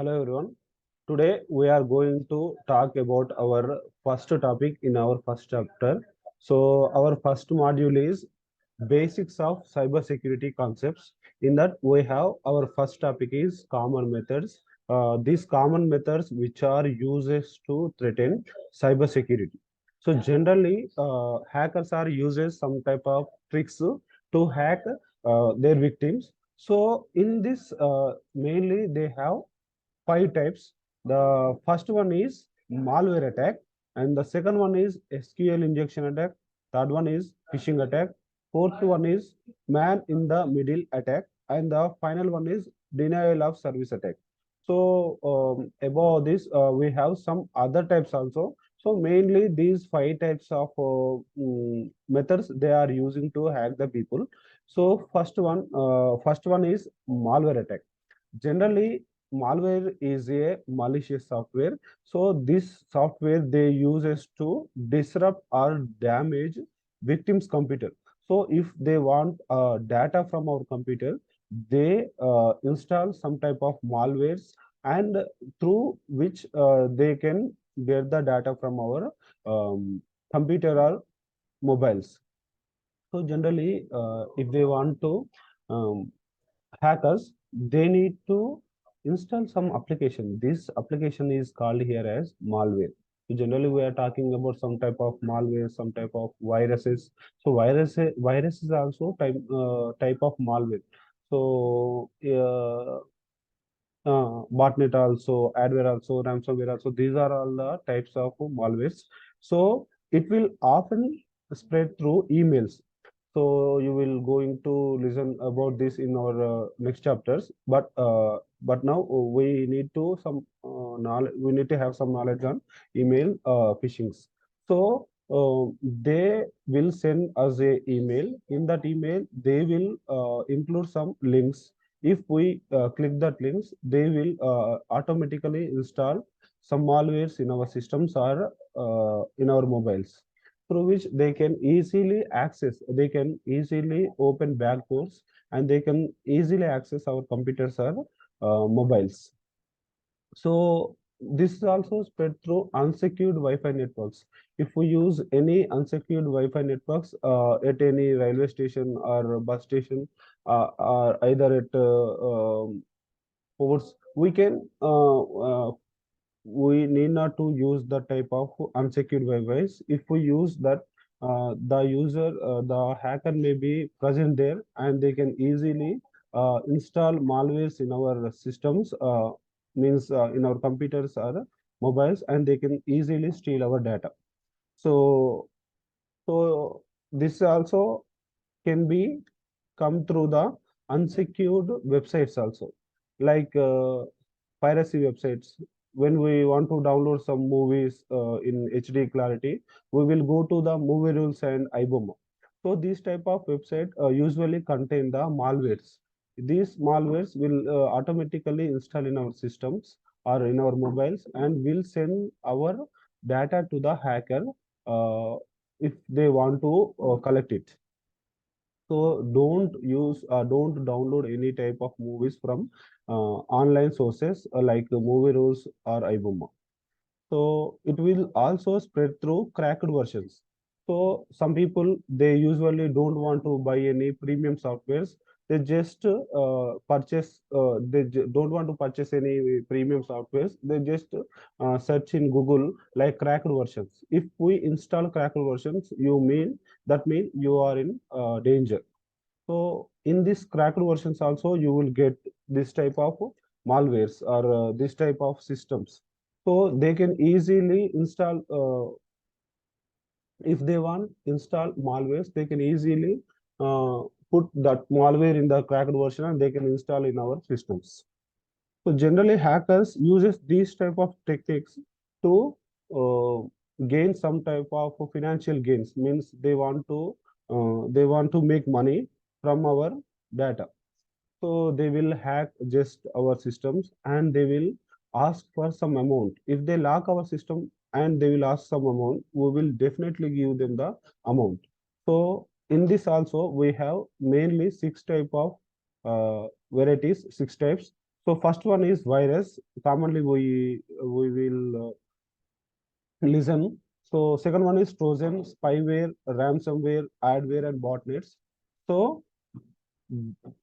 Hello everyone. Today we are going to talk about our first topic in our first chapter. So our first module is basics of cybersecurity concepts. In that we have our first topic is common methods. These common methods which are used to threaten cybersecurity. So generally, hackers are uses some type of tricks to hack their victims. So in this, mainly they have five types. The first one is malware attack, and the second one is SQL injection attack. Third one is phishing attack. Fourth one is man in the middle attack, and the final one is denial of service attack. So above this, we have some other types also. So mainly these five types of methods they are using to hack the people. So first one is malware attack. Generally, malware is a malicious software. So this software they uses to disrupt or damage victim's computer. So if they want data from our computer, they install some type of malwares, and through which they can get the data from our computer or mobiles. So generally, if they want to um, hackers, they need to install some application. This application is called here as malware. So generally we are talking about some type of malware, some type of viruses. So virus is also type of malware. So botnet also, adware also, ransomware also, these are all the types of malwares. So it will often spread through emails. So you will going to listen about this in our next chapters, but now we need to some knowledge, we need to have some knowledge on email phishings. So they will send us a email. In that email they will include some links. If we click that links, they will automatically install some malwares in our systems or in our mobiles, through which they can easily access, they can easily open backdoors, and they can easily access our computers or mobiles. So this is also spread through unsecured Wi-Fi networks. If we use any unsecured Wi-Fi networks at any railway station or bus station, or either at ports, we need not to use the type of unsecured Wi-Fi. If we use that, the hacker may be present there, and they can easily install malwares in our systems, means in our computers or mobiles, and they can easily steal our data. So, so this also can be come through the unsecured websites also, like piracy websites. When we want to download some movies in HD clarity, we will go to the movie rules and iboma. So these type of website usually contain the malwares. These malwares will automatically install in our systems or in our mobiles, and will send our data to the hacker uh, if they want to collect it. So don't download any type of movies from online sources like movie rules or iboma. So it will also spread through cracked versions. So some people they usually don't want to buy any premium softwares. They just don't want to purchase any premium softwares. They just search in Google like cracked versions. If we install cracked versions, that mean you are in danger. So in this cracked versions also you will get this type of malwares or this type of systems. So they can easily install, if they want install malwares, they can easily uh, put that malware in the cracked version, and they can install in our systems. So generally hackers uses these type of techniques to uh, gain some type of financial gains. Means they want to make money from our data. So they will hack just our systems, and they will ask for some amount. If they lock our system and they will ask some amount, we will definitely give them the amount. So in this also we have mainly six type of varieties, six types. So first one is virus. Commonly we will listen. So second one is Trojan, spyware, ransomware, adware, and botnets. So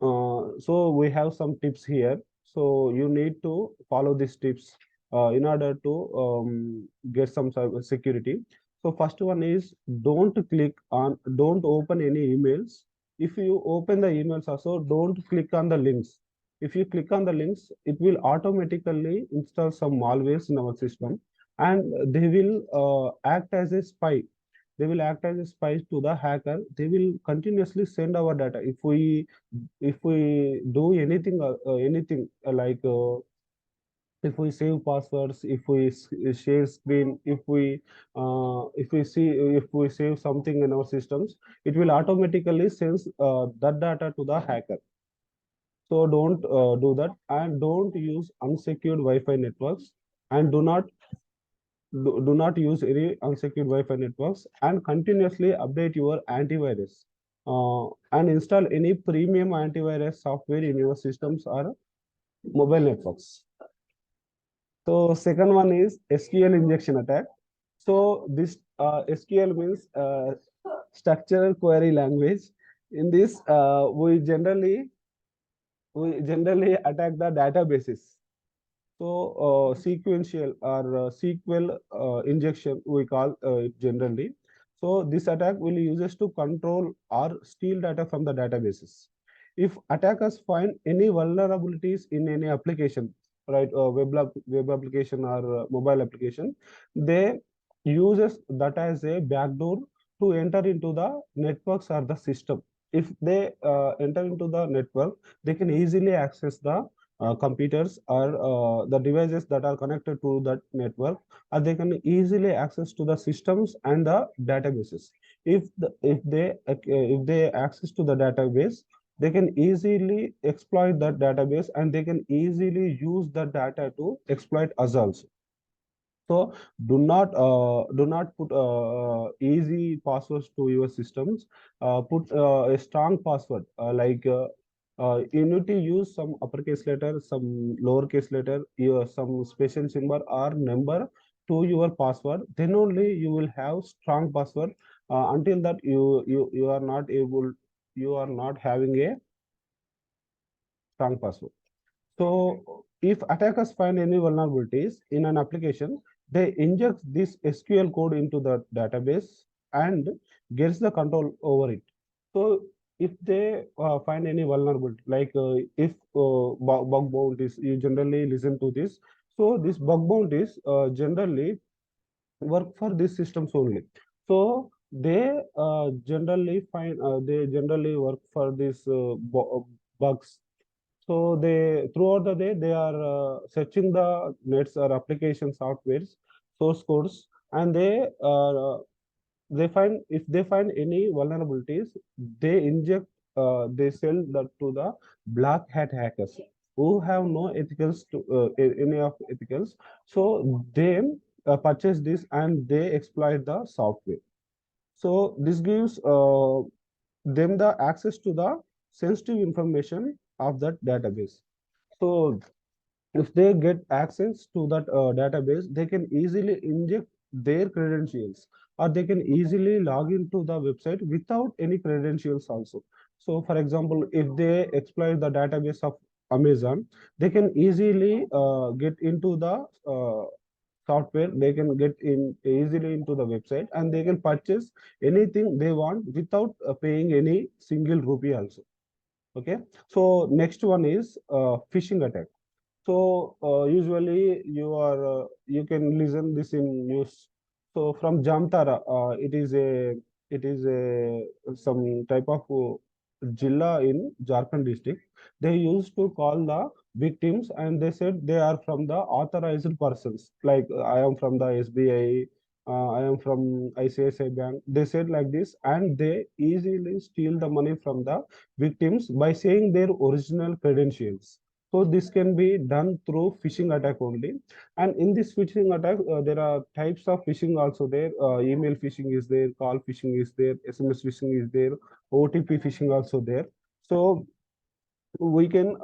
so we have some tips here. So you need to follow these tips in order to get some cyber security. So first one is don't open any emails. If you open the emails also, don't click on the links. If you click on the links, it will automatically install some malwares in our system, and they will act as a spy. They will act as a spy to the hacker. They will continuously send our data. If we do anything if we save passwords, if we share screen, if we save something in our systems, it will automatically send that data to the hacker. So don't do that, and don't use unsecured Wi-Fi networks, and do not use any unsecured Wi-Fi networks, and continuously update your antivirus and install any premium antivirus software in your systems or mobile networks. So second one is SQL injection attack. So this SQL means structural query language. In this, we generally attack the databases. So sequential or SQL injection we call it generally. So this attack will uses to control or steal data from the databases. If attackers find any vulnerabilities in any application, right, web application or mobile application, they uses that as a backdoor to enter into the networks or the system. If they enter into the network, they can easily access the computers or the devices that are connected to that network, or they can easily access to the systems and the databases. If they access to the database, they can easily exploit that database, and they can easily use the data to exploit us also. So do not put easy passwords to your systems. Put a strong password. You need to use some uppercase letter, some lowercase letter, some special symbol or number to your password. Then only you will have strong password. Until that, you are not having a strong password. So if attackers find any vulnerabilities in an application, they inject this SQL code into the database and gets the control over it. So if they find any vulnerability, if bug bounties, you generally listen to this. So this bug bounties generally work for these systems only. So they generally work for these bugs. So they throughout the day they are searching the nets or application softwares, source codes, and they find if they find any vulnerabilities, they sell that to the black hat hackers who have no ethicals to any of ethicals. So they purchase this and they exploit the software. So this gives them the access to the sensitive information of that database. So if they get access to that database, they can easily inject their credentials, or they can easily log into the website without any credentials also. So for example, if they exploit the database of Amazon, they can easily get into the software. They can get in easily into the website, and they can purchase anything they want without paying any single rupee also. Okay. So next one is phishing attack. So usually you can listen this in news. So from Jamtara, it is a some type of Jilla in Jharkhand district. They used to call the victims, and they said they are from the authorized persons. Like I am from the SBI, I am from ICICI Bank. They said like this, and they easily steal the money from the victims by saying their original credentials. So this can be done through phishing attack only. And in this phishing attack, there are types of phishing also there. Email phishing is there, call phishing is there, SMS phishing is there, OTP phishing also there. So we can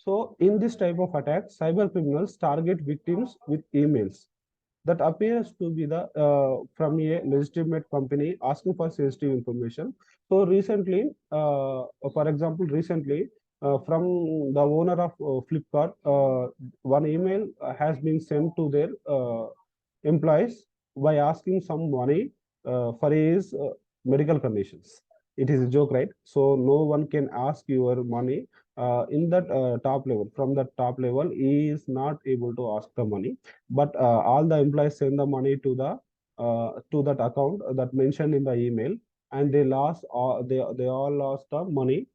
So in this type of attack, cyber criminals target victims with emails that appears to be the from a legitimate company asking for sensitive information. So recently, for example, recently from the owner of Flipkart, one email has been sent to their employees by asking some money for his medical conditions. It is a joke, right? So no one can ask your money in that top level. From the top level, he is not able to ask the money, but all the employees send the money to that account that mentioned in the email, and they lost all they all lost the money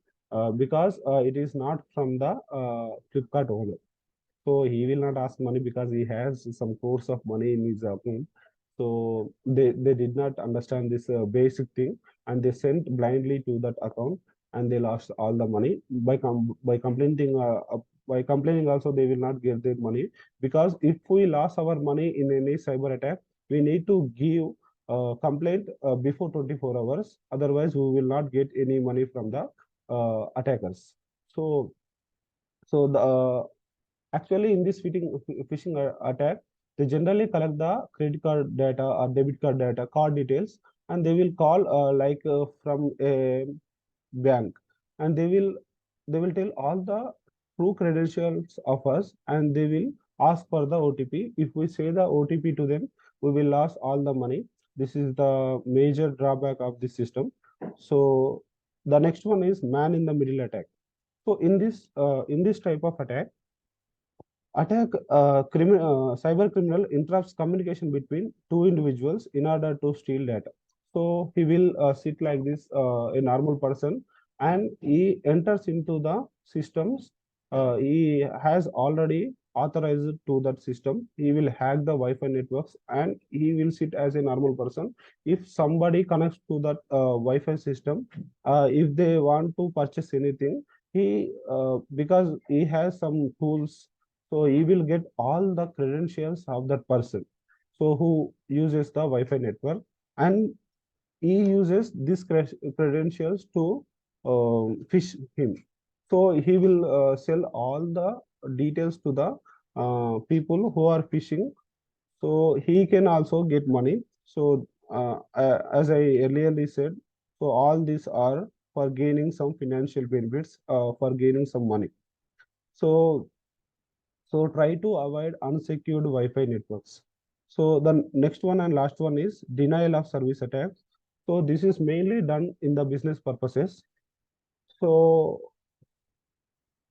because it is not from the Flipkart owner. So he will not ask money because he has some course of money in his account. So they did not understand this basic thing, and they sent blindly to that account, and they lost all the money by complaining. By complaining also, they will not get their money, because if we lost our money in any cyber attack, we need to give complaint before 24 hours. Otherwise, we will not get any money from the attackers. So the actually, in this phishing attack, they generally collect the credit card data or debit card data, card details, and they will call from a bank, and they will tell all the true credentials of us, and they will ask for the OTP. If we say the OTP to them, we will lose all the money. This is the major drawback of this system. So the next one is man in the middle attack. So in this type of attack, cyber criminal interrupts communication between two individuals in order to steal data. So he will sit like this, a normal person, and he enters into the systems. He has already authorized to that system. He will hack the Wi-Fi networks, and he will sit as a normal person. If somebody connects to that Wi-Fi system, if they want to purchase anything, he because he has some tools, so he will get all the credentials of that person. So who uses the Wi-Fi network, and he uses these credentials to fish him. So he will sell all the details to the people who are fishing. So he can also get money. So as I earlier said, so all these are for gaining some financial benefits, for gaining some money. So try to avoid unsecured Wi-Fi networks. So the next one and last one is denial of service attacks. So this is mainly done in the business purposes. So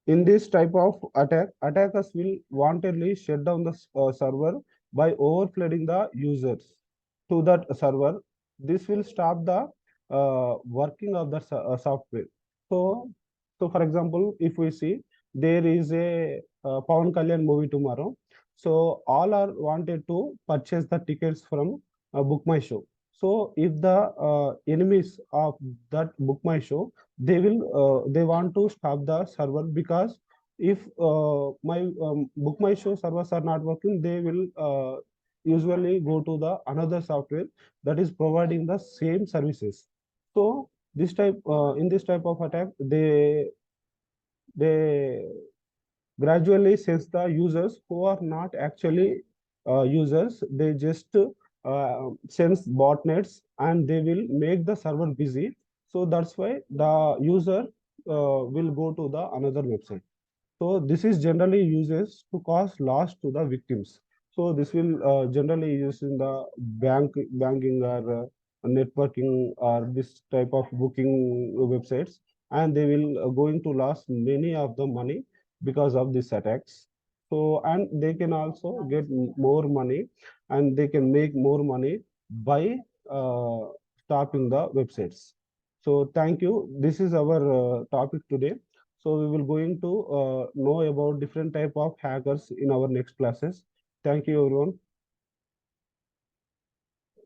in this type of attack, attackers will wantonly shut down the server by overflooding the users to that server. This will stop the working of the software. So, for example, if we see there is a Pawan Kalyan movie tomorrow, so all are wanted to purchase the tickets from Book My Show. So if the enemies of that Book My Show, they want to stop the server, because if my Book My Show servers are not working, they will usually go to the another software that is providing the same services. So this type in this type of attack, they gradually sense the users who are not actually users. They just sense botnets, and they will make the server busy. So that's why the user will go to the another website. So this is generally uses to cause loss to the victims. So this will generally use in the banking or networking or this type of booking websites, and they will going to lose many of the money because of these attacks. So and they can also get more money, and they can make more money by uh, stopping the websites. So thank you. This is our topic today. So we will going to know about different type of hackers in our next classes. Thank you, everyone.